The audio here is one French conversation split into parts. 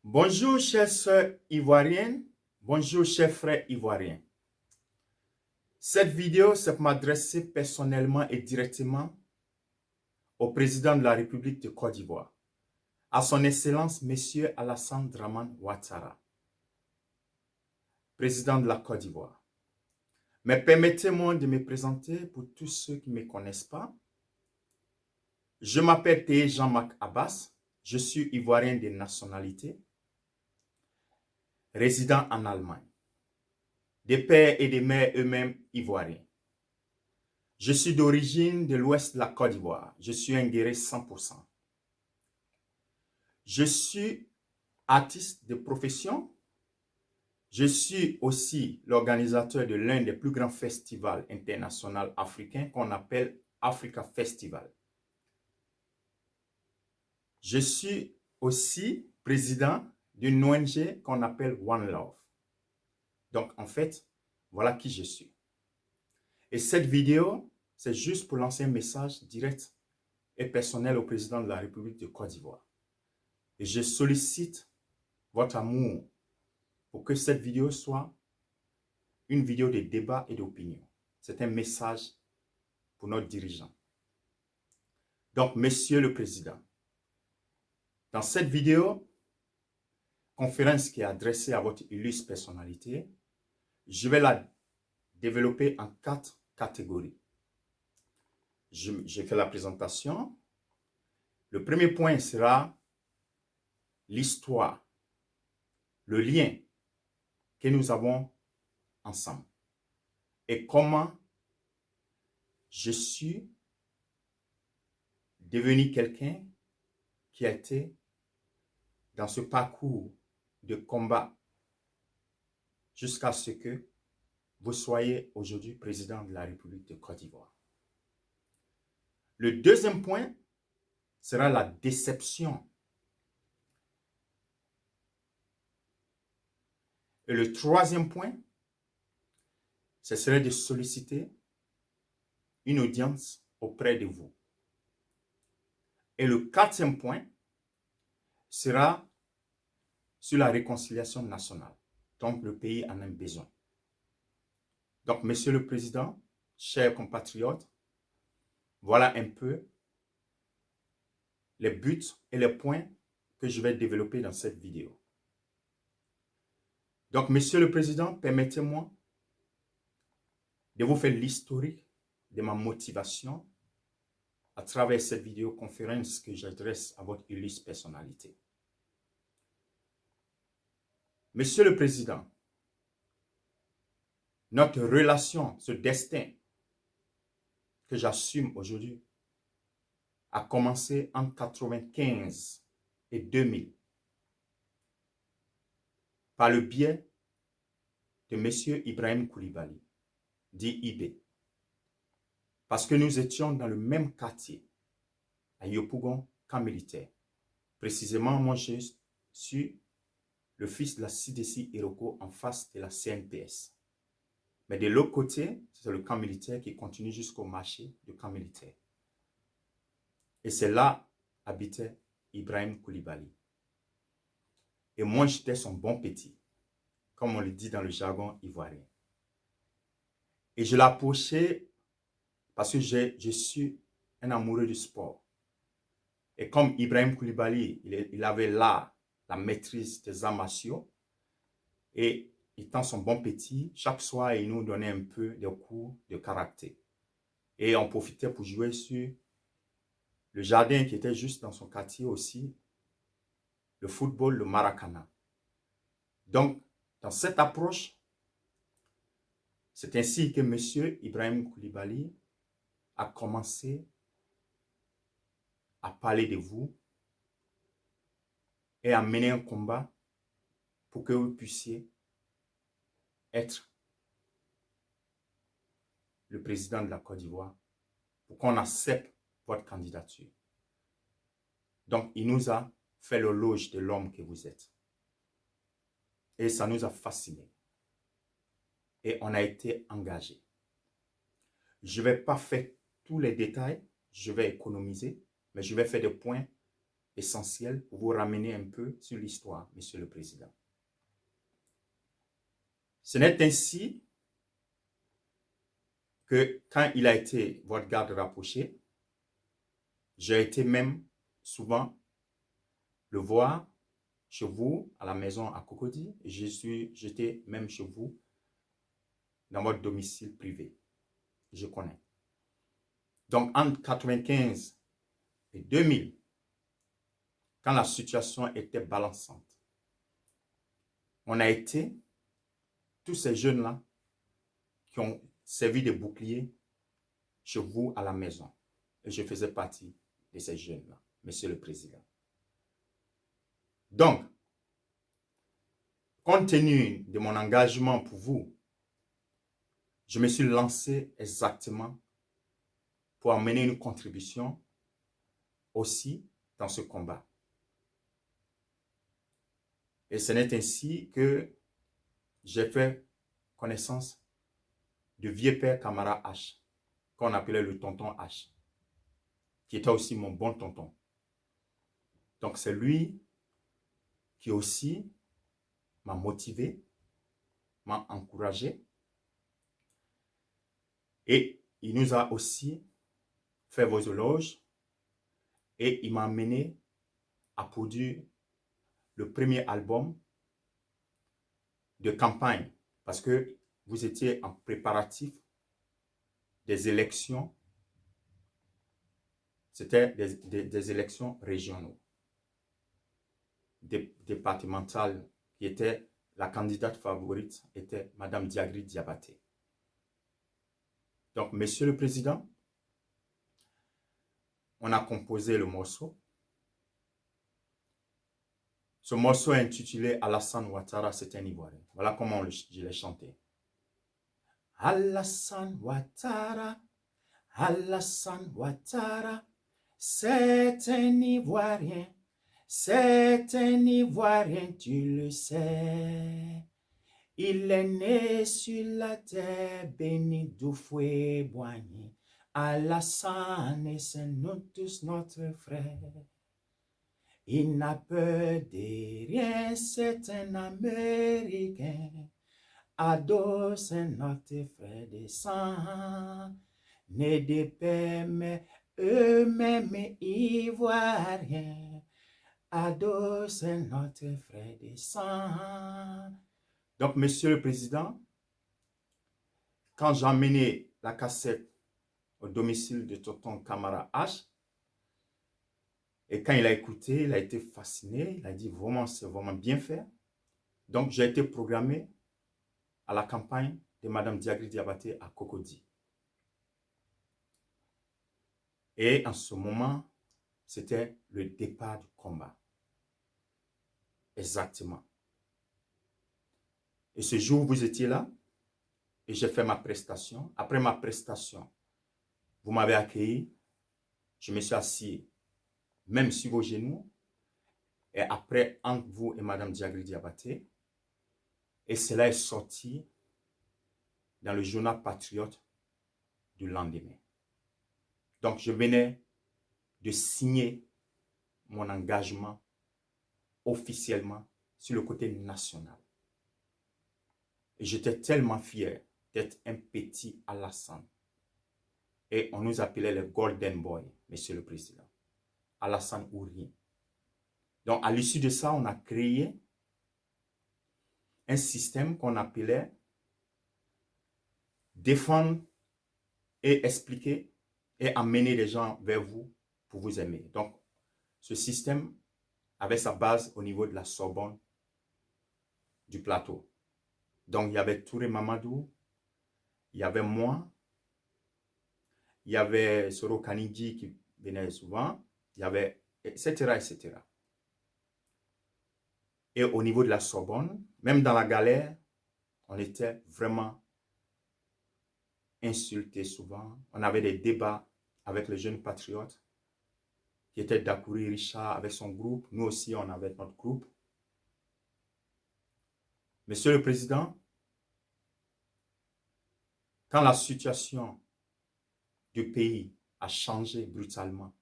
Bonjour chères sœurs ivoiriennes, bonjour chers frères ivoiriens. Cette vidéo, c'est pour m'adresser personnellement et directement au président de la République de Côte d'Ivoire, à son Excellence Monsieur Alassane Dramane Ouattara, président de la Côte d'Ivoire. Mais permettez-moi de me présenter pour tous ceux qui ne me connaissent pas. Je m'appelle Théé Jean-Marc Abbas, je suis ivoirien de nationalité, résident en Allemagne, des pères et des mères eux-mêmes ivoiriens. Je suis d'origine de l'ouest de la Côte d'Ivoire. Je suis un guerrier 100%. Je suis artiste de profession. Je suis aussi l'organisateur de l'un des plus grands festivals internationaux africains qu'on appelle Africa Festival. Je suis aussi président d'une ONG qu'on appelle One Love. Donc, en fait, voilà qui je suis. Et cette vidéo, c'est juste pour lancer un message direct et personnel au président de la République de Côte d'Ivoire. Et je sollicite votre amour pour que cette vidéo soit une vidéo de débat et d'opinion. C'est un message pour notre dirigeant. Donc, Monsieur le Président, dans cette vidéo, conférence qui est adressée à votre illustre personnalité, je vais la développer en 4 catégories. J'ai fait la présentation. Le premier point sera l'histoire, le lien que nous avons ensemble et comment je suis devenu quelqu'un qui a été dans ce parcours de combat jusqu'à ce que vous soyez aujourd'hui président de la République de Côte d'Ivoire. Le deuxième point sera la déception. Et le troisième point, ce serait de solliciter une audience auprès de vous. Et le quatrième point sera sur la réconciliation nationale. Donc, le pays en a besoin. Donc, Monsieur le Président, chers compatriotes, voilà un peu les buts et les points que je vais développer dans cette vidéo. Donc, Monsieur le Président, permettez-moi de vous faire l'historique de ma motivation à travers cette vidéoconférence que j'adresse à votre illustre personnalité. Monsieur le Président, notre relation, ce destin que j'assume aujourd'hui, a commencé en 1995 et 2000 par le biais de M. Ibrahim Koulibaly, dit IB. Parce que nous étions dans le même quartier, à Yopougon, camp militaire. Précisément, moi, je suis le fils de la CDC Iroko en face de la CNPS. Mais de l'autre côté, c'est le camp militaire qui continue jusqu'au marché du camp militaire. Et c'est là habitait Ibrahim Koulibaly. Et moi, j'étais son bon petit, comme on le dit dans le jargon ivoirien. Et je l'approchais parce que je suis un amoureux du sport. Et comme Ibrahim Koulibaly, il avait là la maîtrise des arts martiaux, et étant son bon petit, chaque soir, il nous donnait un peu de cours de karaté. Et on profitait pour jouer sur le jardin qui était juste dans son quartier aussi, le football, le Maracana. Donc, dans cette approche, c'est ainsi que M. Ibrahim Koulibaly a commencé à parler de vous et à mener un combat pour que vous puissiez être le président de la Côte d'Ivoire, pour qu'on accepte votre candidature. Donc, il nous a fait l'éloge de l'homme que vous êtes. Et ça nous a fascinés. Et on a été engagés. Je ne vais pas faire tous les détails, je vais économiser, mais je vais faire des points essentiel pour vous ramener un peu sur l'histoire, Monsieur le Président. Ce n'est ainsi que quand il a été votre garde rapproché, j'ai été même souvent le voir chez vous à la maison à Cocody. J'étais même chez vous dans votre domicile privé. Je connais. Donc, entre 95 et 2000, quand la situation était balançante, on a été, tous ces jeunes-là, qui ont servi de bouclier chez vous à la maison. Et je faisais partie de ces jeunes-là, Monsieur le Président. Donc, compte tenu de mon engagement pour vous, je me suis lancé exactement pour amener une contribution aussi dans ce combat. Et ce n'est ainsi que j'ai fait connaissance de vieux père Camara H, qu'on appelait le tonton H, qui était aussi mon bon tonton. Donc c'est lui qui aussi m'a motivé, m'a encouragé, et il nous a aussi fait vos éloges, et il m'a amené à produire le premier album de campagne, parce que vous étiez en préparatif des élections, c'était des élections régionales, départementales, qui était la candidate favorite, était Madame Diagri Diabaté. Donc, Monsieur le Président, on a composé le morceau. Ce morceau est intitulé Alassane Ouattara, c'est un Ivoirien. Voilà comment je l'ai chanté. Alassane Ouattara, Alassane Ouattara, c'est un Ivoirien, tu le sais. Il est né sur la terre bénie d'Oufoué-Boigny. Alassane, c'est nous tous notre frère. Il n'a peur de rien, c'est un Américain. Ado, c'est notre frère de sang. Né de père, mais eux-mêmes ivoiriens. Ado, c'est notre frère de sang. Donc, Monsieur le Président, quand j'ai emmené la cassette au domicile de tonton Camara H, et quand il a écouté, il a été fasciné, il a dit vraiment, c'est vraiment bien fait. Donc, j'ai été programmé à la campagne de Madame Diagri Diabaté à Cocody. Et en ce moment, c'était le départ du combat. Exactement. Et ce jour, vous étiez là, et j'ai fait ma prestation. Après ma prestation, vous m'avez accueilli, je me suis assis, même sur vos genoux, et après, entre vous et Madame Diagri Diabaté, et cela est sorti dans le journal Patriote du lendemain. Donc, je venais de signer mon engagement officiellement sur le côté national. Et j'étais tellement fier d'être un petit Alassane. Et on nous appelait les Golden Boy, Monsieur le Président. Alassane ou rien. Donc, à l'issue de ça, on a créé un système qu'on appelait défendre et expliquer et amener les gens vers vous pour vous aimer. Donc, ce système avait sa base au niveau de la Sorbonne du plateau. Donc, il y avait Touré Mamadou, il y avait moi, il y avait Soro Kanidji qui venait souvent, il y avait etc., etc. Et au niveau de la Sorbonne, même dans la galère, on était vraiment insultés souvent. On avait des débats avec les jeunes patriotes qui étaient Dakouri Richard avec son groupe. Nous aussi, on avait notre groupe. Monsieur le Président, quand la situation du pays a changé brutalement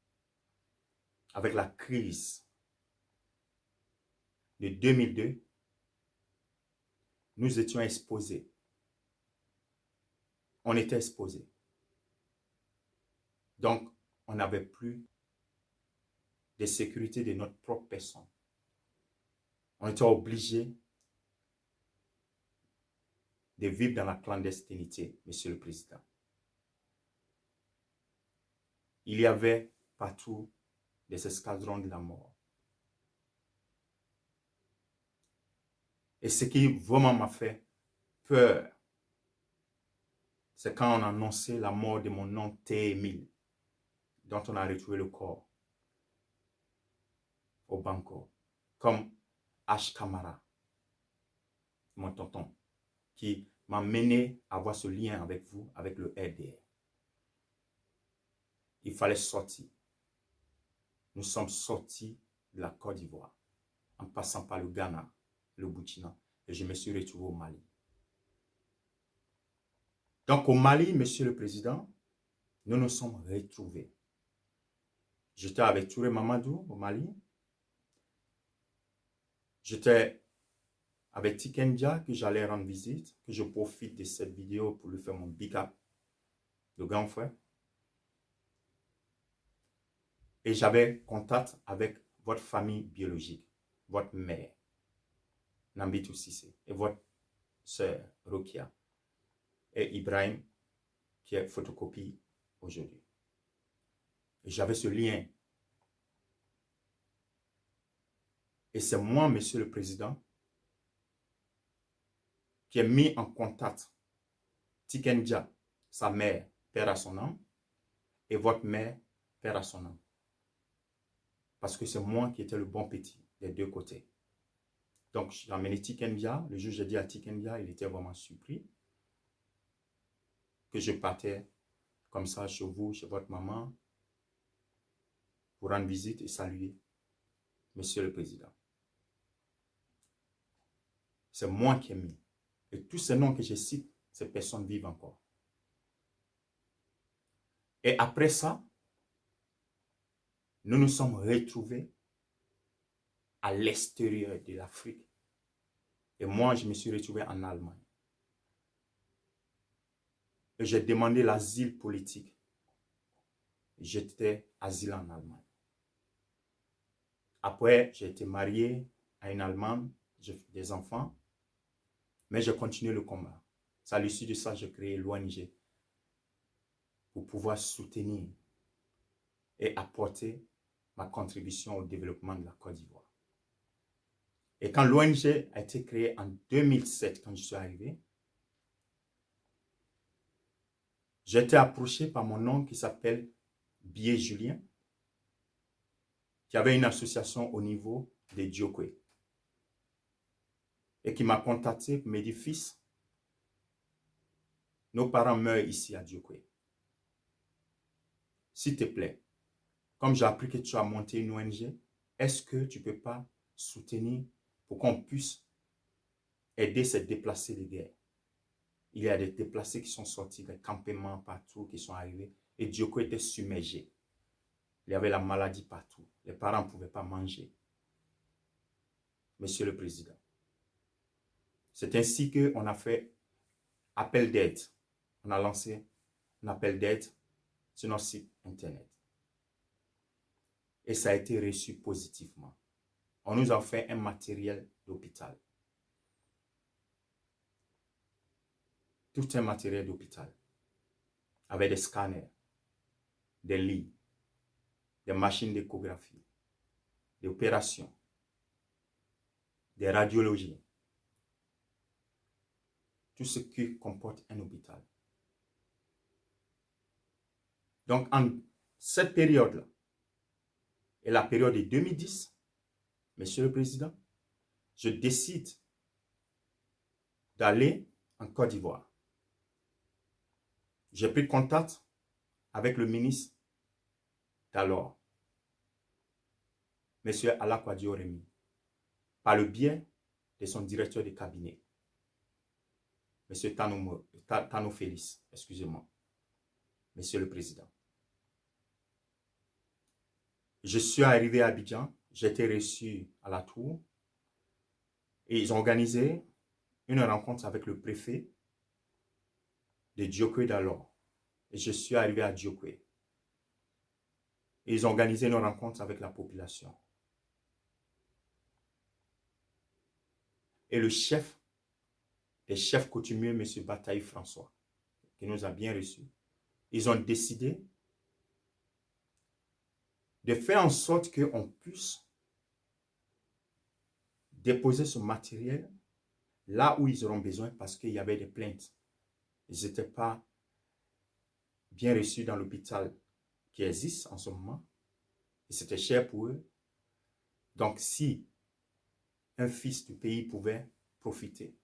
avec la crise de 2002, nous étions exposés. On était exposés. Donc, on n'avait plus de sécurité de notre propre personne. On était obligé de vivre dans la clandestinité, Monsieur le Président. Il y avait partout des escadrons de la mort. Et ce qui vraiment m'a fait peur, c'est quand on a annoncé la mort de mon oncle T. dont on a retrouvé le corps au Banco, comme H. Kamara, mon tonton, qui m'a mené à avoir ce lien avec vous, avec le RDR. Il fallait sortir. Nous sommes sortis de la Côte d'Ivoire, en passant par le Ghana, le Burkina, et je me suis retrouvé au Mali. Donc au Mali, Monsieur le Président, nous nous sommes retrouvés. J'étais avec Touré Mamadou au Mali. J'étais avec Tikendia que j'allais rendre visite, que je profite de cette vidéo pour lui faire mon big up, le grand frère. Et j'avais contact avec votre famille biologique, votre mère, Nambitou Sissé, et votre sœur, Rokia, et Ibrahim, qui est photocopie aujourd'hui. Et j'avais ce lien. Et c'est moi, Monsieur le Président, qui ai mis en contact Tikendia, sa mère, père à son âme, et votre mère, père à son âme. Parce que c'est moi qui étais le bon petit des deux côtés. Donc, j'ai amené Tikendia. Le jour où j'ai dit à Tikendia, il était vraiment surpris que je partais comme ça chez vous, chez votre maman, pour rendre visite et saluer Monsieur le Président. C'est moi qui ai mis. Et tous ces noms que je cite, ces personnes vivent encore. Et après ça, nous nous sommes retrouvés à l'extérieur de l'Afrique. Et moi, je me suis retrouvé en Allemagne. Et j'ai demandé l'asile politique. J'étais asile en Allemagne. Après, j'ai été marié à une Allemande, j'ai fait des enfants, mais j'ai continué le combat. C'est à l'issue de ça, j'ai créé l'ONG pour pouvoir soutenir et apporter ma contribution au développement de la Côte d'Ivoire. Et quand l'ONG a été créée en 2007, quand je suis arrivé, j'ai été approché par mon oncle qui s'appelle Bié Julien, qui avait une association au niveau de Djokwe, et qui m'a contacté pour me dire, fils, nos parents meurent ici à Djokwe. S'il te plaît, comme j'ai appris que tu as monté une ONG, est-ce que tu ne peux pas soutenir pour qu'on puisse aider ces déplacés de guerre? Il y a des déplacés qui sont sortis des campements partout, qui sont arrivés, et Djoko était submergé. Il y avait la maladie partout. Les parents ne pouvaient pas manger. Monsieur le Président, c'est ainsi qu'on a fait appel d'aide. On a lancé un appel d'aide sur notre site internet. Et ça a été reçu positivement. On nous a fait un matériel d'hôpital. Tout un matériel d'hôpital. Avec des scanners, des lits, des machines d'échographie, des opérations, des radiologies. Tout ce qui comporte un hôpital. Donc, en cette période-là, et la période de 2010, Monsieur le Président, je décide d'aller en Côte d'Ivoire. J'ai pris contact avec le ministre d'alors, M. Alakwadio Remi, par le biais de son directeur de cabinet, M. Tano Félix, excusez-moi, Monsieur le Président. Je suis arrivé à Abidjan, j'ai été reçu à la tour, Et ils ont organisé une rencontre avec le préfet de Djokwe d'alors. Et je suis arrivé à Djokwe. Et ils ont organisé une rencontre avec la population. Et le chef des chefs coutumiers, M. Bataille François, qui nous a bien reçus, ils ont décidé de faire en sorte qu'on puisse déposer ce matériel là où ils auront besoin parce qu'il y avait des plaintes. Ils n'étaient pas bien reçus dans l'hôpital qui existe en ce moment. Et c'était cher pour eux. Donc, si un fils du pays pouvait profiter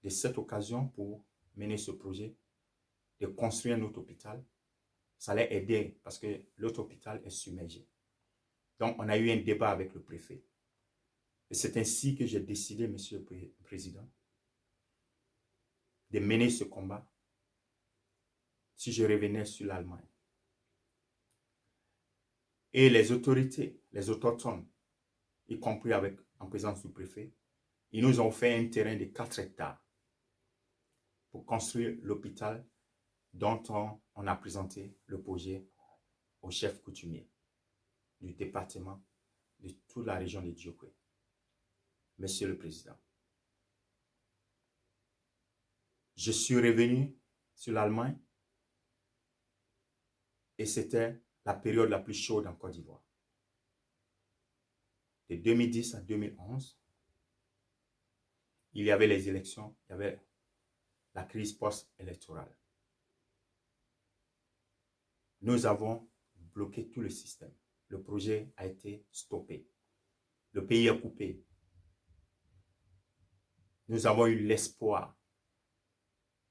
de cette occasion pour mener ce projet, de construire un autre hôpital, ça allait aider parce que l'autre hôpital est submergé. Donc, on a eu un débat avec le préfet. Et c'est ainsi que j'ai décidé, Monsieur le Président, de mener ce combat si je revenais sur l'Allemagne. Et les autorités, les autochtones, y compris en présence du préfet, ils nous ont fait un terrain de 4 hectares pour construire l'hôpital dont on a présenté le projet au chef coutumier du département de toute la région de Djokwe. Monsieur le Président, je suis revenu sur l'Allemagne et c'était la période la plus chaude en Côte d'Ivoire. De 2010 à 2011, il y avait les élections, il y avait la crise post-électorale. Nous avons bloqué tout le système. Le projet a été stoppé. Le pays est coupé. Nous avons eu l'espoir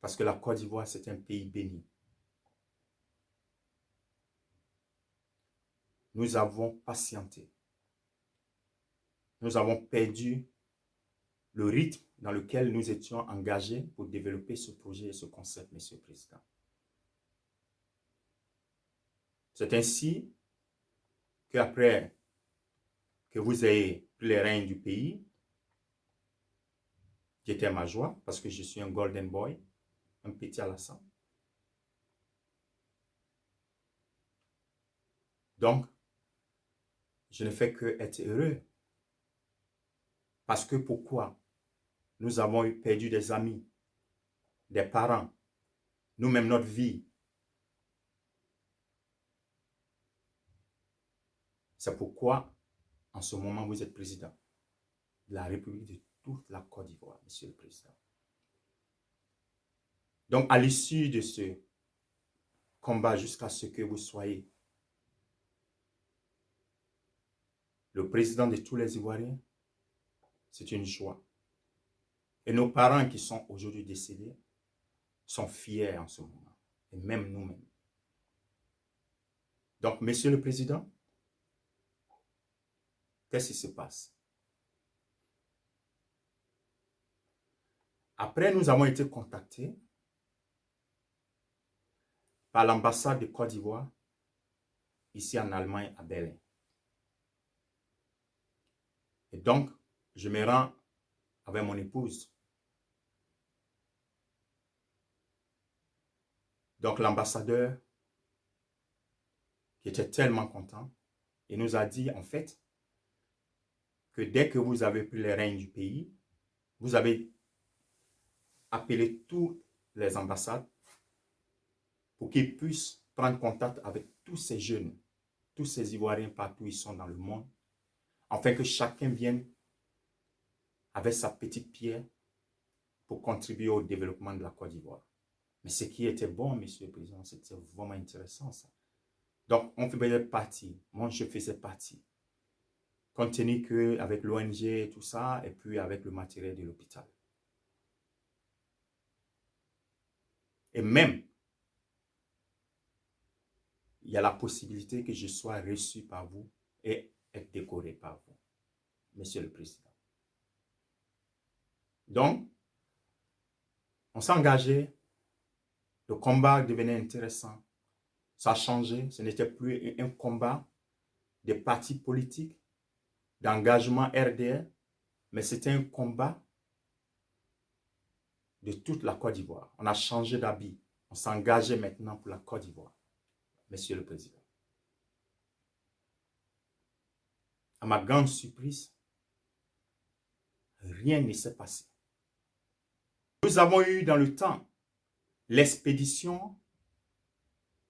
parce que la Côte d'Ivoire, c'est un pays béni. Nous avons patienté. Nous avons perdu le rythme dans lequel nous étions engagés pour développer ce projet et ce concept, Monsieur le Président. C'est ainsi qu'après que vous ayez pris les rênes du pays, qui était ma joie, parce que je suis un golden boy, un petit Alassane. Donc, je ne fais que être heureux. Parce que pourquoi? Nous avons perdu des amis, des parents, nous-mêmes notre vie. C'est pourquoi, en ce moment, vous êtes président de la République de toute la Côte d'Ivoire, Monsieur le Président. Donc, à l'issue de ce combat, jusqu'à ce que vous soyez le président de tous les Ivoiriens, c'est une joie. Et nos parents qui sont aujourd'hui décédés sont fiers en ce moment, et même nous-mêmes. Donc, Monsieur le Président, qu'est-ce qui se passe? Après, nous avons été contactés par l'ambassade de Côte d'Ivoire, ici en Allemagne, à Berlin. Et donc, je me rends avec mon épouse. Donc, l'ambassadeur, qui était tellement content, il nous a dit, en fait, que dès que vous avez pris les rênes du pays, vous avez appelé toutes les ambassades pour qu'ils puissent prendre contact avec tous ces jeunes, tous ces Ivoiriens partout où ils sont dans le monde, afin que chacun vienne avec sa petite pierre pour contribuer au développement de la Côte d'Ivoire. Mais ce qui était bon, Monsieur le Président, c'était vraiment intéressant ça. Donc, on faisait partie, moi je faisais partie, compte tenu qu'avec l'ONG et tout ça, et puis avec le matériel de l'hôpital. Et même, il y a la possibilité que je sois reçu par vous et être décoré par vous, Monsieur le Président. Donc, on s'est engagé, le combat devenait intéressant, ça a changé, ce n'était plus un combat des partis politiques, d'engagement RDR, mais c'était un combat de toute la Côte d'Ivoire. On a changé d'habit. On s'engageait maintenant pour la Côte d'Ivoire, Monsieur le Président. À ma grande surprise, rien ne s'est passé. Nous avons eu dans le temps l'expédition,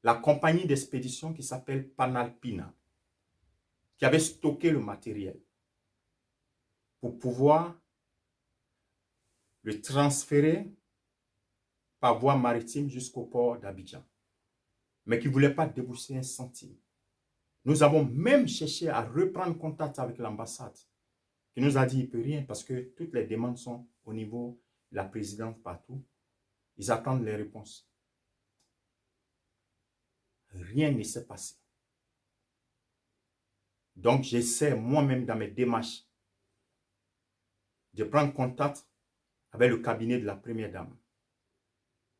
la compagnie d'expédition qui s'appelle Panalpina, qui avait stocké le matériel pour pouvoir le transférer par voie maritime jusqu'au port d'Abidjan, mais qui ne voulait pas débourser un centime. Nous avons même cherché à reprendre contact avec l'ambassade, qui nous a dit qu'il ne peut rien parce que toutes les demandes sont au niveau de la présidence partout. Ils attendent les réponses. Rien ne s'est passé. Donc, j'essaie moi-même dans mes démarches de prendre contact avec le cabinet de la première dame,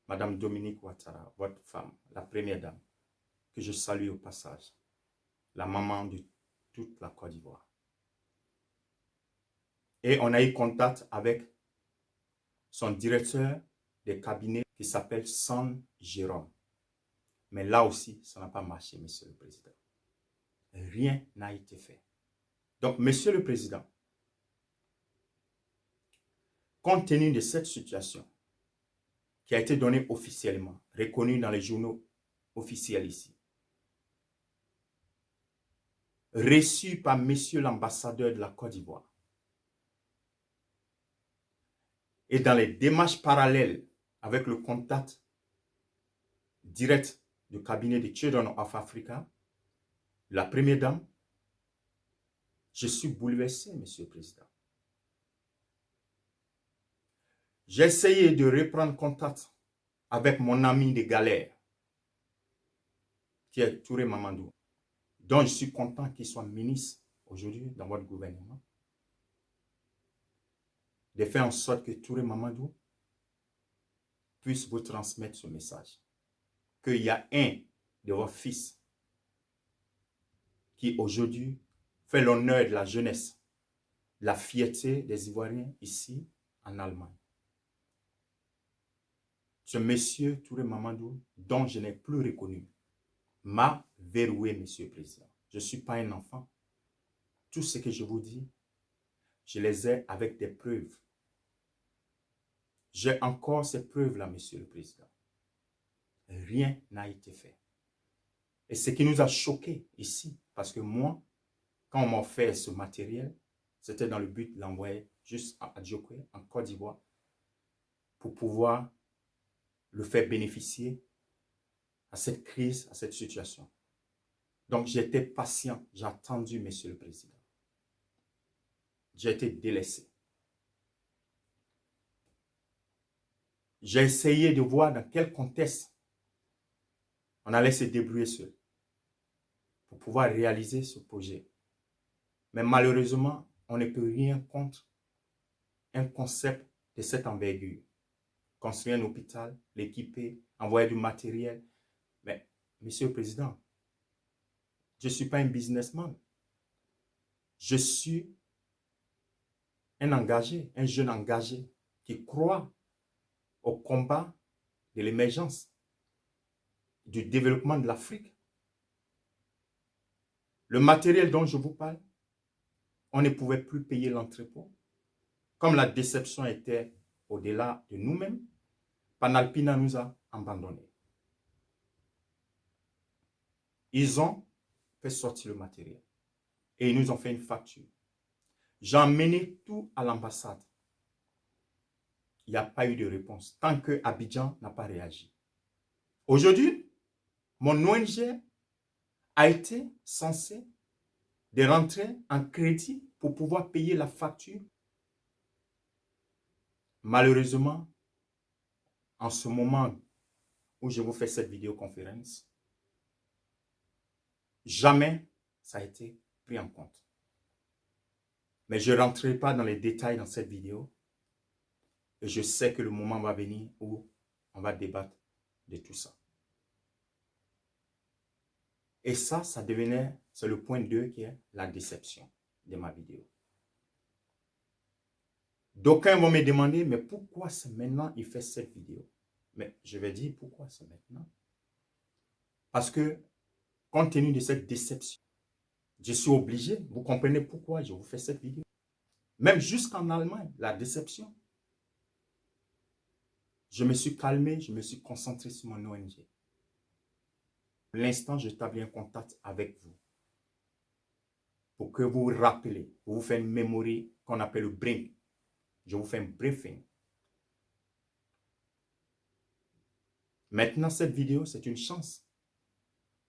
Madame Dominique Ouattara, votre femme, la première dame, que je salue au passage, la maman de toute la Côte d'Ivoire. Et on a eu contact avec son directeur des cabinets qui s'appelle San Jérôme. Mais là aussi, ça n'a pas marché, Monsieur le Président. Rien n'a été fait. Donc, Monsieur le Président, compte tenu de cette situation qui a été donnée officiellement, reconnue dans les journaux officiels ici, reçue par Monsieur l'ambassadeur de la Côte d'Ivoire, et dans les démarches parallèles avec le contact direct du cabinet de Children of Africa, la première dame, je suis bouleversé, Monsieur le Président. J'ai essayé de reprendre contact avec mon ami de galère, qui est Touré Mamadou, dont je suis content qu'il soit ministre aujourd'hui dans votre gouvernement, de faire en sorte que Touré Mamadou puisse vous transmettre ce message. Qu'il y a un de vos fils qui aujourd'hui fait l'honneur de la jeunesse, la fierté des Ivoiriens ici en Allemagne. Ce monsieur Touré Mamadou, dont je n'ai plus reconnu, m'a verrouillé, Monsieur le Président. Je ne suis pas un enfant. Tout ce que je vous dis, je les ai avec des preuves. J'ai encore ces preuves-là, Monsieur le Président. Rien n'a été fait. Et ce qui nous a choqués ici, parce que moi, quand on m'a offert ce matériel, c'était dans le but de l'envoyer juste à Adjokwe, en Côte d'Ivoire, pour pouvoir le faire bénéficier à cette crise, à cette situation. Donc, j'étais patient, j'ai attendu, Monsieur le Président. J'ai été délaissé. J'ai essayé de voir dans quel contexte on allait se débrouiller seul pour pouvoir réaliser ce projet. Mais malheureusement, on ne peut rien contre un concept de cette envergure. Construire un hôpital, l'équiper, envoyer du matériel. Mais, Monsieur le Président, je ne suis pas un businessman. Je suis un engagé, un jeune engagé qui croit au combat de l'émergence, du développement de l'Afrique. Le matériel dont je vous parle, on ne pouvait plus payer l'entrepôt. Comme la déception était au-delà de nous-mêmes, Panalpina nous a abandonnés. Ils ont fait sortir le matériel et ils nous ont fait une facture. J'ai emmené tout à l'ambassade. Il n'y a pas eu de réponse tant que Abidjan n'a pas réagi. Aujourd'hui, mon ONG a été censé de rentrer en crédit pour pouvoir payer la facture. Malheureusement, en ce moment où je vous fais cette vidéoconférence, jamais ça a été pris en compte. Mais je ne rentrerai pas dans les détails dans cette vidéo. Et je sais que le moment va venir où on va débattre de tout ça. Et ça devenait, c'est le point 2 qui est la déception de ma vidéo. D'aucuns vont me demander, mais pourquoi c'est maintenant il fait cette vidéo? Mais je vais dire pourquoi c'est maintenant. Parce que, compte tenu de cette déception, je suis obligé, vous comprenez pourquoi je vous fais cette vidéo. Même jusqu'en Allemagne, la déception. Je me suis calmé, je me suis concentré sur mon ONG. Pour l'instant, j'établis un contact avec vous. Pour que vous vous rappelez, pour vous faire une mémoire qu'on appelle le bring. Je vous fais un briefing. Maintenant, cette vidéo, c'est une chance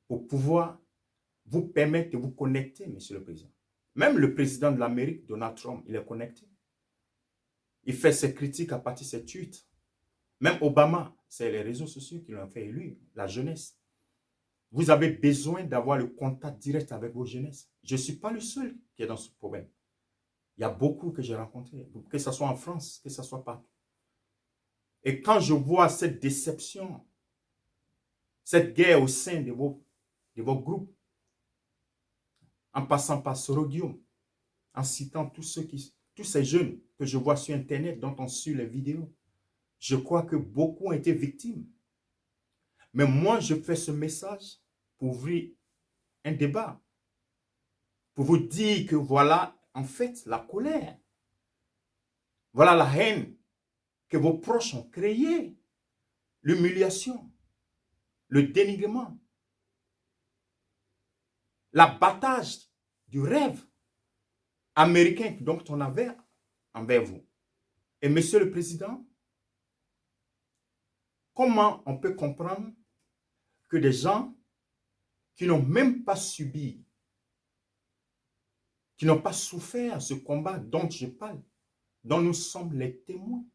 pour pouvoir vous permettre de vous connecter, Monsieur le Président. Même le président de l'Amérique, Donald Trump, il est connecté. Il fait ses critiques à partir de ses tweets. Même Obama, c'est les réseaux sociaux qui l'ont fait élire, la jeunesse. Vous avez besoin d'avoir le contact direct avec vos jeunesses. Je ne suis pas le seul qui est dans ce problème. Il y a beaucoup que j'ai rencontrés, que ce soit en France, que ce soit partout. Et quand je vois cette déception, cette guerre au sein de vos groupes, en passant par Sorodium, en citant tous ces jeunes que je vois sur Internet, dont on suit les vidéos, je crois que beaucoup ont été victimes. Mais moi, je fais ce message pour ouvrir un débat, pour vous dire que voilà, en fait, la colère, voilà la haine que vos proches ont créée, l'humiliation, le dénigrement, l'abattage du rêve américain dont on avait envers vous. Et Monsieur le Président, comment on peut comprendre que des gens qui n'ont même pas subi, qui n'ont pas souffert ce combat dont je parle, dont nous sommes les témoins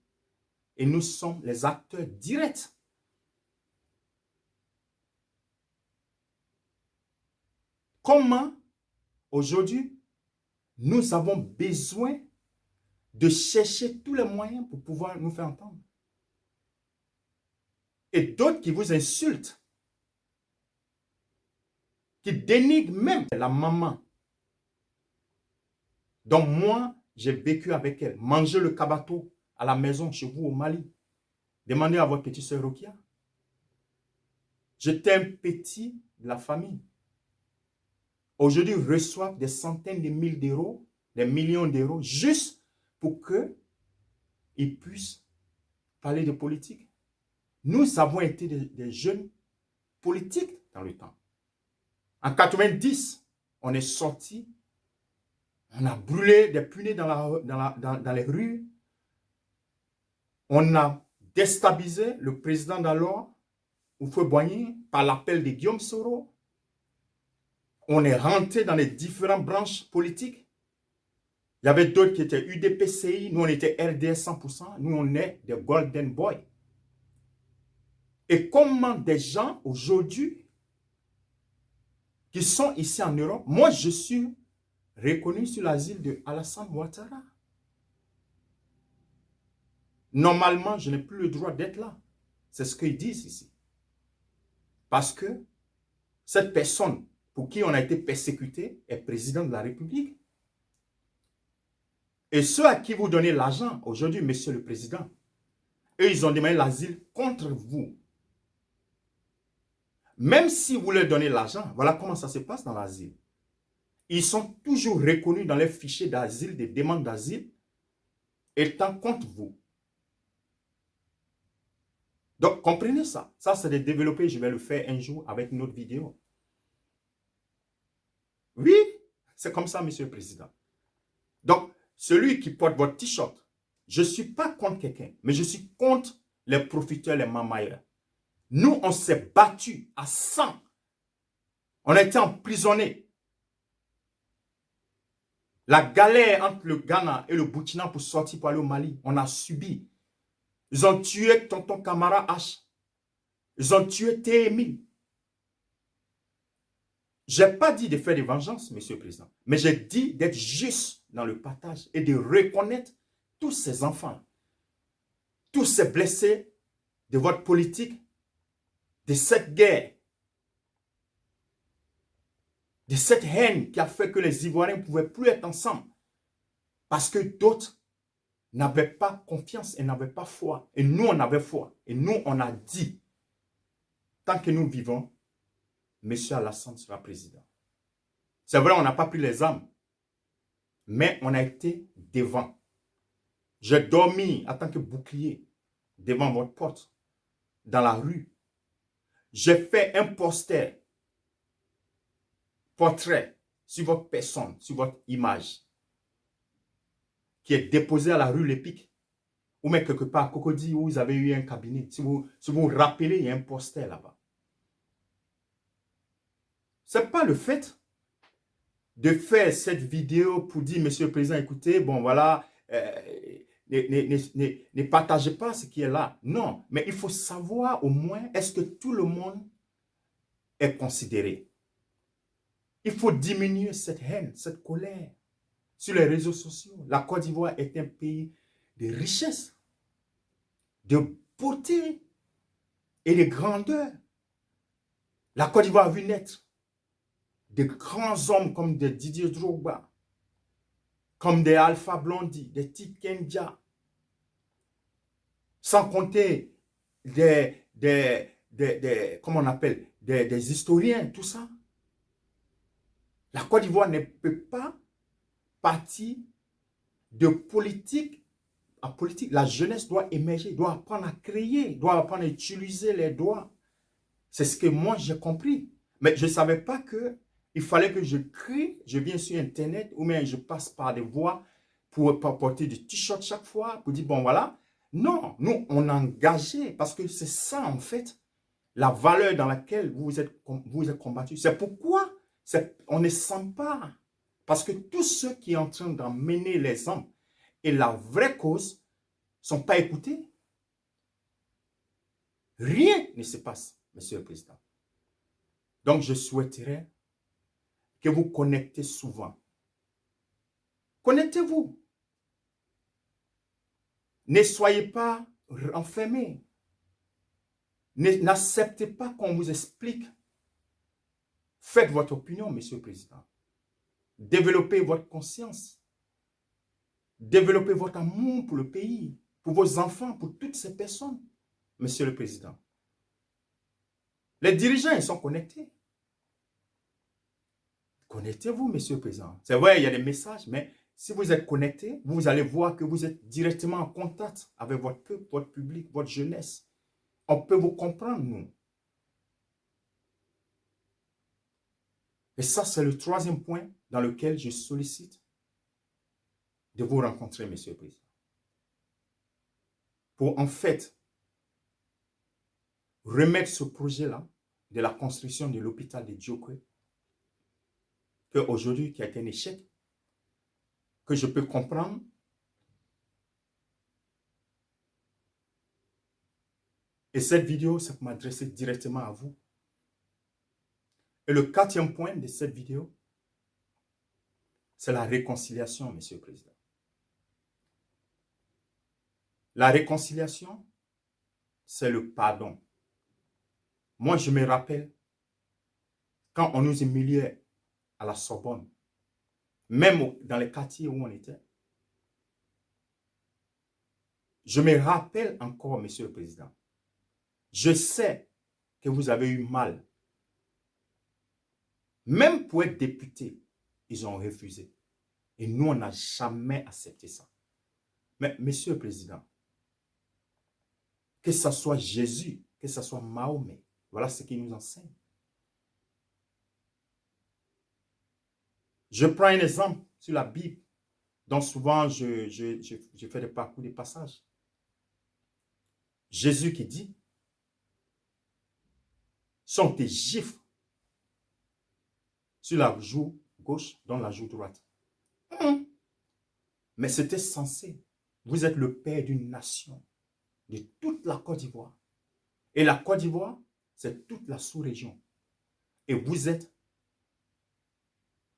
et nous sommes les acteurs directs. Comment aujourd'hui nous avons besoin de chercher tous les moyens pour pouvoir nous faire entendre. Et d'autres qui vous insultent, qui dénigrent même la maman. Donc moi, j'ai vécu avec elle. Manger le kabato à la maison chez vous au Mali. Demandez à votre petite sœur Rokia. J'étais un petit de la famille. Aujourd'hui, ils reçoivent des centaines de milliers d'euros, des millions d'euros, juste pour qu'ils puissent parler de politique. Nous avons été des jeunes politiques dans le temps. En 90, on est sortis, on a brûlé des punais dans les rues, on a déstabilisé le président d'alors, Houphouët-Boigny, par l'appel de Guillaume Soro. On est rentré dans les différentes branches politiques. Il y avait d'autres qui étaient UDPCI, nous on était RDS 100%, nous on est des Golden Boys. Et comment des gens aujourd'hui qui sont ici en Europe, moi je suis reconnu sur l'asile de Alassane Ouattara. Normalement, je n'ai plus le droit d'être là. C'est ce qu'ils disent ici. Parce que cette personne pour qui on a été persécuté est président de la République. Et ceux à qui vous donnez l'argent, aujourd'hui, monsieur le président, eux, ils ont demandé l'asile contre vous. Même si vous leur donnez l'argent, voilà comment ça se passe dans l'asile. Ils sont toujours reconnus dans les fichiers d'asile, des demandes d'asile, étant contre vous. Donc, comprenez ça. Ça, c'est de développer. Je vais le faire un jour avec une autre vidéo. Oui, c'est comme ça, monsieur le président. Donc, celui qui porte votre t-shirt, je ne suis pas contre quelqu'un, mais je suis contre les profiteurs, les mamailleurs. Nous, on s'est battus à 100. On a été emprisonnés. La galère entre le Ghana et le Burkina pour sortir pour aller au Mali, on a subi. Ils ont tué tonton Camara H. Ils ont tué TMI. Je n'ai pas dit de faire des vengeances, monsieur le président, mais j'ai dit d'être juste dans le partage et de reconnaître tous ces enfants, tous ces blessés de votre politique, de cette guerre, de cette haine qui a fait que les Ivoiriens ne pouvaient plus être ensemble parce que d'autres n'avaient pas confiance et n'avaient pas foi. Et nous, on avait foi. Et nous, on a dit, tant que nous vivons, M. Alassane sera président. C'est vrai, on n'a pas pris les armes, mais on a été devant. J'ai dormi en tant que bouclier devant votre porte, dans la rue. J'ai fait un portrait sur votre personne, sur votre image, qui est déposé à la rue Lépic, ou même quelque part à Cocody, où vous avez eu un cabinet. Si vous vous rappelez, il y a un poster là-bas. Ce n'est pas le fait de faire cette vidéo pour dire, Monsieur le Président, écoutez, bon voilà, ne partagez pas ce qui est là. Non, mais il faut savoir au moins, est-ce que tout le monde est considéré? Il faut diminuer cette haine, cette colère sur les réseaux sociaux. La Côte d'Ivoire est un pays de richesse, de beauté et de grandeur. La Côte d'Ivoire a vu naître de grands hommes comme des Didier Drogba, comme des Alpha Blondy, des Tite Kendia, sans compter comment on appelle, des historiens, tout ça. La Côte d'Ivoire ne peut pas partir de politique à politique. La jeunesse doit émerger, doit apprendre à créer, doit apprendre à utiliser les doigts. C'est ce que moi j'ai compris. Mais je ne savais pas qu'il fallait que je crée, je viens sur Internet ou bien je passe par des voies pour porter des t-shirts chaque fois, pour dire, bon voilà. Non, nous, on a engagé parce que c'est ça en fait, la valeur dans laquelle vous êtes combattu. C'est pourquoi on ne sent pas. Parce que tous ceux qui sont en train d'emmener les hommes et la vraie cause ne sont pas écoutés. Rien ne se passe, Monsieur le Président. Donc, je souhaiterais que vous connectez souvent. Connectez-vous. Ne soyez pas enfermés. N'acceptez pas qu'on vous explique. Faites votre opinion, Monsieur le Président. Développez votre conscience. Développez votre amour pour le pays, pour vos enfants, pour toutes ces personnes, Monsieur le Président. Les dirigeants, ils sont connectés. Connectez-vous, Monsieur le Président. C'est vrai, il y a des messages, mais si vous êtes connecté, vous allez voir que vous êtes directement en contact avec votre peuple, votre public, votre jeunesse. On peut vous comprendre, nous. Et ça, c'est le troisième point dans lequel je sollicite de vous rencontrer, Monsieur le Président. Pour en fait remettre ce projet-là de la construction de l'hôpital de Djokwe, qu'aujourd'hui, qui a été un échec, que je peux comprendre. Et cette vidéo, c'est pour m'adresser directement à vous. Et le quatrième point de cette vidéo, c'est la réconciliation, Monsieur le Président. La réconciliation, c'est le pardon. Moi, je me rappelle, quand on nous humiliait à la Sorbonne, même dans les quartiers où on était, je me rappelle encore, Monsieur le Président, je sais que vous avez eu mal. Même pour être député, ils ont refusé. Et nous, on n'a jamais accepté ça. Mais, Monsieur le Président, que ce soit Jésus, que ce soit Mahomet, voilà ce qu'il nous enseigne. Je prends un exemple sur la Bible, dont souvent je fais des parcours, des passages. Jésus qui dit, sont tes gifles sur la joue gauche, dans la joue droite. Mais c'était censé. Vous êtes le père d'une nation, de toute la Côte d'Ivoire. Et la Côte d'Ivoire, c'est toute la sous-région. Et vous êtes,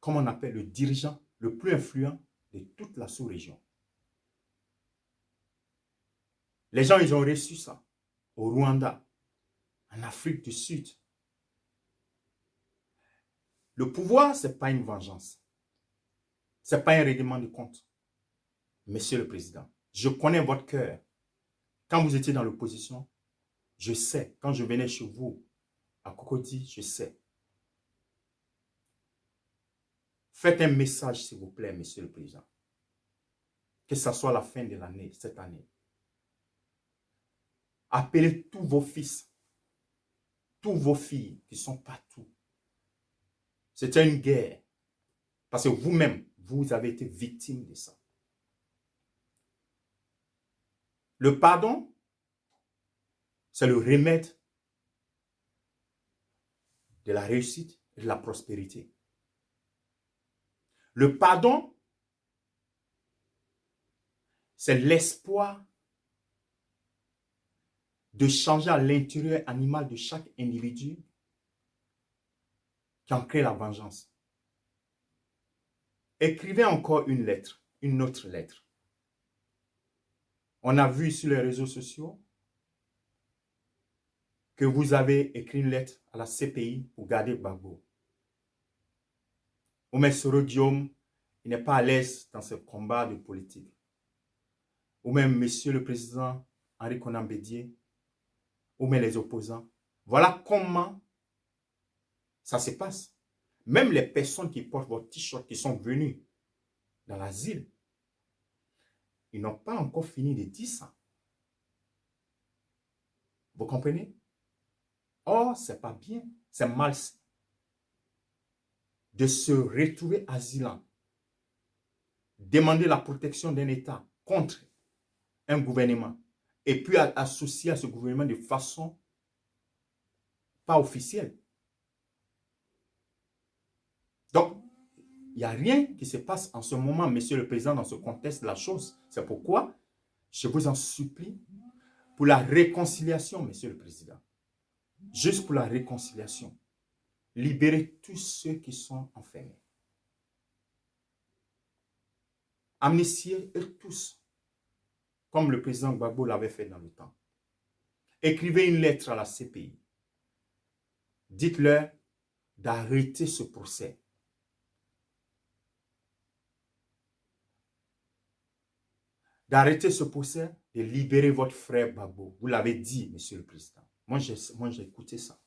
comme on appelle, le dirigeant le plus influent de toute la sous-région. Les gens, ils ont reçu ça au Rwanda, en Afrique du Sud. Le pouvoir, ce n'est pas une vengeance. Ce n'est pas un règlement de compte. Monsieur le Président, Je connais votre cœur. Quand vous étiez dans l'opposition, je sais. Quand je venais chez vous, à Cocody, je sais. Faites un message, s'il vous plaît, Monsieur le Président. Que ce soit la fin de l'année, cette année. Appelez tous vos fils, tous vos filles qui sont partout. C'était une guerre. Parce que vous-même, vous avez été victime de ça. Le pardon, c'est le remède de la réussite et de la prospérité. Le pardon, c'est l'espoir de changer à l'intérieur animal de chaque individu qui en crée la vengeance. Écrivez encore une lettre, une autre lettre. On a vu sur les réseaux sociaux que vous avez écrit une lettre à la CPI pour garder Gbagbo. Oumé Soro Diom, il n'est pas à l'aise dans ce combat de politique. Ou même Monsieur le Président Henri Konan Bédié, ou même les opposants. Voilà comment ça se passe. Même les personnes qui portent votre t-shirt, qui sont venues dans l'asile, ils n'ont pas encore fini de dire ça. Vous comprenez? Or, ce n'est pas bien, c'est malsain de se retrouver asylant, demander la protection d'un État contre un gouvernement et puis associer à ce gouvernement de façon pas officielle. Donc, il n'y a rien qui se passe en ce moment, Monsieur le Président, dans ce contexte de la chose. C'est pourquoi je vous en supplie pour la réconciliation, Monsieur le Président. Juste pour la réconciliation. Libérez tous ceux qui sont enfermés. Amnistiez tous, comme le président Gbagbo l'avait fait dans le temps. Écrivez une lettre à la CPI. Dites-leur d'arrêter ce procès. D'arrêter ce procès, de libérer votre frère Gbagbo. Vous l'avez dit, Monsieur le Président. Moi, j'ai écouté ça.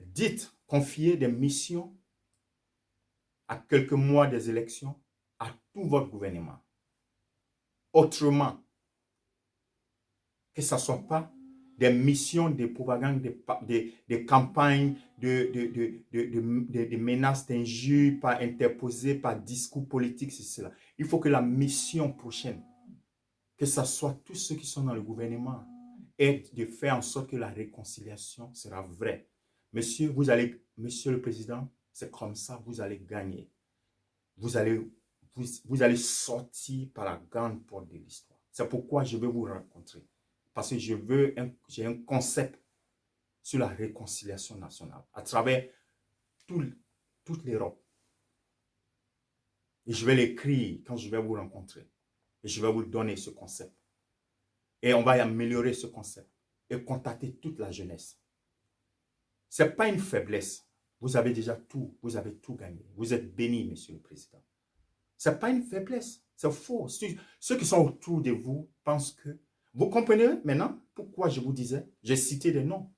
Dites, confiez des missions à quelques mois des élections à tout votre gouvernement. Autrement, que ce ne soit pas des missions de propagande, des campagnes, de menaces, d'injures, pas interposées par discours politique, c'est cela. Il faut que la mission prochaine, que ce soit tous ceux qui sont dans le gouvernement, est de faire en sorte que la réconciliation sera vraie. Monsieur le Président, c'est comme ça, vous allez gagner. Vous allez sortir par la grande porte de l'histoire. C'est pourquoi je veux vous rencontrer. Parce que j'ai un concept sur la réconciliation nationale à travers toute l'Europe. Et je vais l'écrire quand je vais vous rencontrer. Et je vais vous donner ce concept. Et on va améliorer ce concept. Et contacter toute la jeunesse. Ce n'est pas une faiblesse. Vous avez déjà tout. Vous avez tout gagné. Vous êtes béni, Monsieur le Président. Ce n'est pas une faiblesse. C'est faux. Ceux qui sont autour de vous pensent que... Vous comprenez maintenant pourquoi je vous disais, j'ai cité des noms.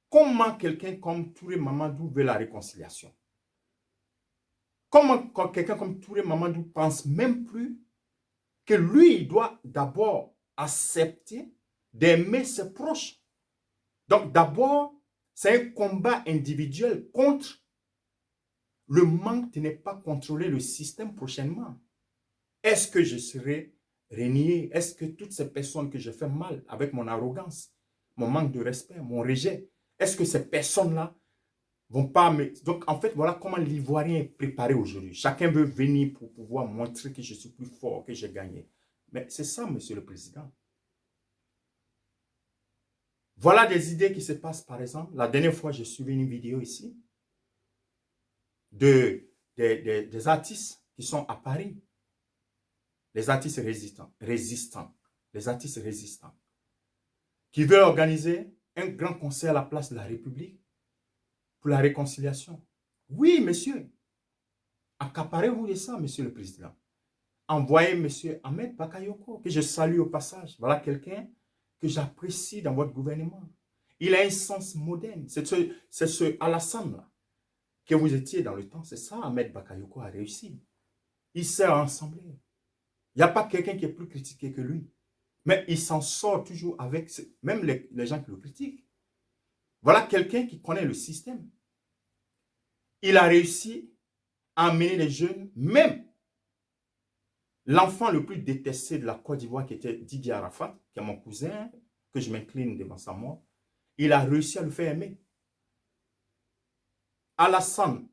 Comment quelqu'un comme Touré Mamadou veut la réconciliation? Comment quelqu'un comme Touré Mamadou pense même plus que lui, il doit d'abord accepter d'aimer ses proches. Donc d'abord, c'est un combat individuel contre le manque de ne pas contrôler le système prochainement. Est-ce que je serai renié? Est-ce que toutes ces personnes que je fais mal avec mon arrogance, mon manque de respect, mon rejet, est-ce que ces personnes-là vont pas me... Donc, en fait, voilà comment l'Ivoirien est préparé aujourd'hui. Chacun veut venir pour pouvoir montrer que je suis plus fort, que j'ai gagné. Mais c'est ça, Monsieur le Président. Voilà des idées qui se passent, par exemple. La dernière fois, j'ai suivi une vidéo ici des artistes qui sont à Paris. Les artistes résistants, les artistes résistants, qui veulent organiser un grand concert à la place de la République pour la réconciliation. Oui, monsieur, accaparez-vous de ça, Monsieur le Président. envoyé M. Ahmed Bakayoko, que je salue au passage. Voilà quelqu'un que j'apprécie dans votre gouvernement. Il a un sens moderne. C'est ce Alassane-là que vous étiez dans le temps. C'est ça, Ahmed Bakayoko a réussi. Il sait rassembler. Il n'y a pas quelqu'un qui est plus critiqué que lui. Mais il s'en sort toujours avec, même les gens qui le critiquent. Voilà quelqu'un qui connaît le système. Il a réussi à amener les jeunes, même l'enfant le plus détesté de la Côte d'Ivoire, qui était Didier Arafat, qui est mon cousin, que je m'incline devant sa mort, il a réussi à le faire aimer. Alassane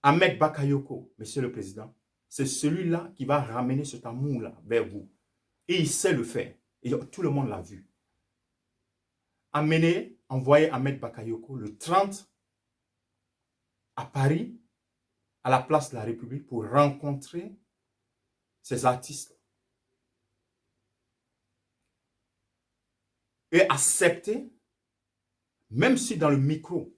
Ahmed Bakayoko, Monsieur le Président, c'est celui-là qui va ramener cet amour-là vers vous. Et il sait le faire. Et tout le monde l'a vu. Amener, envoyer Ahmed Bakayoko le 30 à Paris, à la place de la République, pour rencontrer ces artistes. Et accepter, même si dans le micro,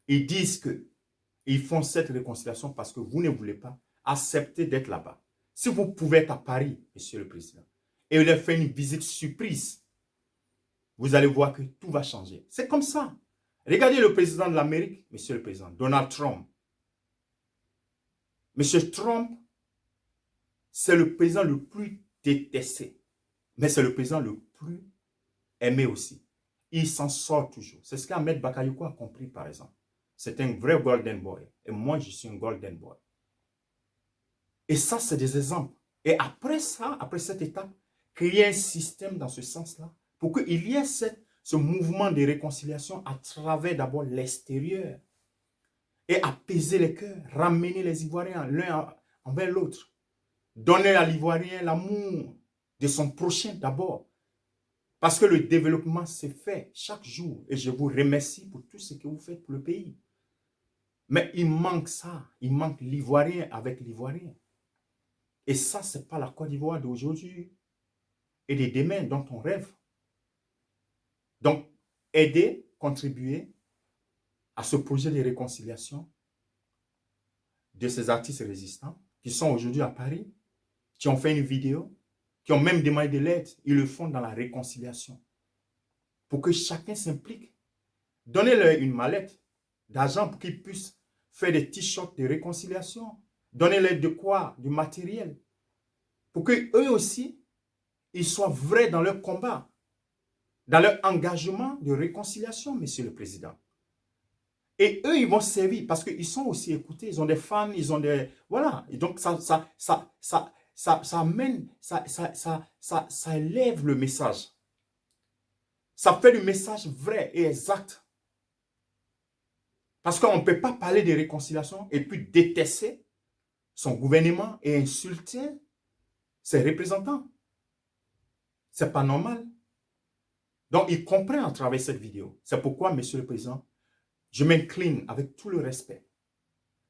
ils disent qu'ils font cette réconciliation parce que vous ne voulez pas, accepter d'être là-bas. Si vous pouvez être à Paris, Monsieur le Président, et leur faire une visite surprise, vous allez voir que tout va changer. C'est comme ça. Regardez le président de l'Amérique, Monsieur le Président, Donald Trump. Monsieur Trump, c'est le président le plus détesté, mais c'est le président le plus aimé aussi. Il s'en sort toujours. C'est ce qu'Ahmed Bakayoko a compris, par exemple. C'est un vrai golden boy. Et moi, je suis un golden boy. Et ça, c'est des exemples. Et après ça, après cette étape, créer un système dans ce sens-là, pour qu'il y ait ce mouvement de réconciliation à travers d'abord l'extérieur et apaiser les cœurs, ramener les Ivoiriens l'un envers l'autre, donner à l'Ivoirien l'amour de son prochain d'abord. Parce que le développement s'est fait chaque jour et je vous remercie pour tout ce que vous faites pour le pays. Mais il manque ça, il manque l'Ivoirien avec l'Ivoirien. Et ça, ce n'est pas la Côte d'Ivoire d'aujourd'hui et de demain dont on rêve. Donc, aider, contribuer à ce projet de réconciliation de ces artistes résistants qui sont aujourd'hui à Paris, qui ont fait une vidéo, qui ont même demandé de l'aide. Ils le font dans la réconciliation. Pour que chacun s'implique. Donnez-leur une mallette d'argent pour qu'ils puissent faire des t-shirts de réconciliation. Donnez-leur de quoi? Du matériel. Pour qu'eux aussi, ils soient vrais dans leur combat, dans leur engagement de réconciliation, Monsieur le Président. Et eux, ils vont servir parce qu'ils sont aussi écoutés. Ils ont des fans, ils ont des... Voilà. Et donc, ça amène, ça élève le message. Ça fait le message vrai et exact. Parce qu'on ne peut pas parler de réconciliation et puis détester son gouvernement et insulter ses représentants. Ce n'est pas normal. Donc, il comprend à travers cette vidéo. C'est pourquoi, Monsieur le Président, je m'incline avec tout le respect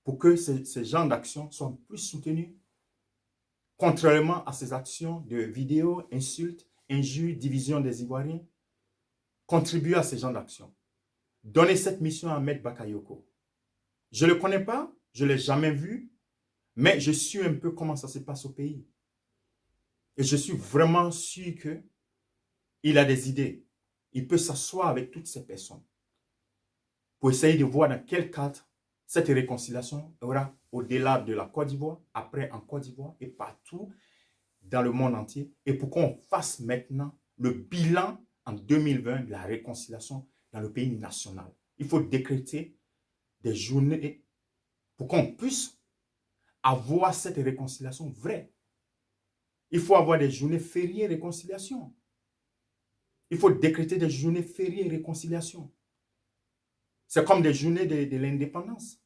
pour que ces genres d'actions soient plus soutenus, contrairement à ces actions de vidéos, insultes, injures, division des Ivoiriens. Contribuer à ces genres d'actions. Donnez cette mission à Ahmed Bakayoko. Je ne le connais pas, je ne l'ai jamais vu, mais je suis un peu comment ça se passe au pays. Et je suis vraiment sûr qu'il a des idées. Il peut s'asseoir avec toutes ces personnes pour essayer de voir dans quel cadre cette réconciliation aura au-delà de la Côte d'Ivoire, après en Côte d'Ivoire et partout dans le monde entier. Et pour qu'on fasse maintenant le bilan en 2020 de la réconciliation dans le pays national. Il faut décréter des journées pour qu'on puisse avoir cette réconciliation vraie. Il faut avoir des journées fériées réconciliation. Il faut décréter des journées fériées réconciliation. C'est comme des journées de l'indépendance.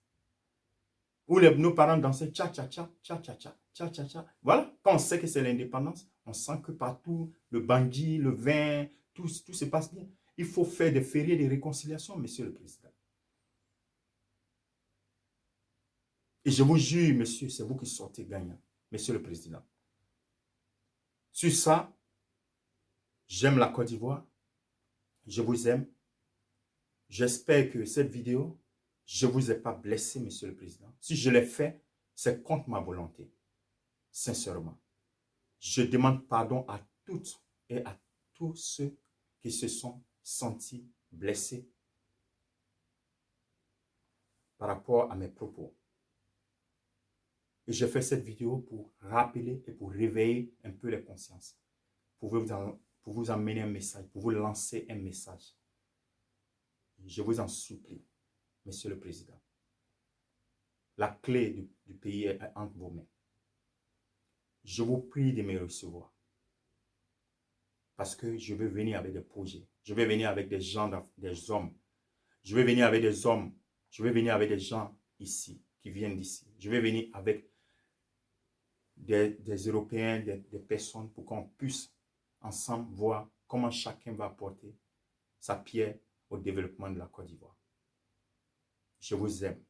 Où nos parents dansaient tcha-tcha-tcha, tcha-tcha-tcha, tcha-tcha-tcha. Voilà, quand on sait que c'est l'indépendance, on sent que partout, le bandit, le vin, tout se passe bien. Il faut faire des fériés de réconciliation, Monsieur le Président. Et je vous jure, monsieur, c'est vous qui sortez gagnant, Monsieur le Président. Sur ça, j'aime la Côte d'Ivoire. Je vous aime. J'espère que cette vidéo, je ne vous ai pas blessé, Monsieur le Président. Si je l'ai fait, c'est contre ma volonté. sincèrement. Je demande pardon à toutes et à tous ceux qui se sont sentis blessés par rapport à mes propos. Et je fais cette vidéo pour rappeler et pour réveiller un peu les consciences, pour vous amener un message, pour vous lancer un message. Je vous en supplie, Monsieur le Président. La clé du pays est entre vos mains. Je vous prie de me recevoir. Parce que je veux venir avec des projets. Je veux venir avec des gens, des hommes. Je veux venir avec des hommes. Je veux venir avec des gens ici, qui viennent d'ici. Je veux venir avec des Européens, des personnes pour qu'on puisse ensemble voir comment chacun va apporter sa pierre au développement de la Côte d'Ivoire. Je vous aime.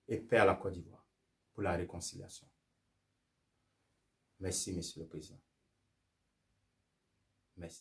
Et paix à la Côte d'Ivoire pour la réconciliation. Merci, Monsieur le Président. Merci.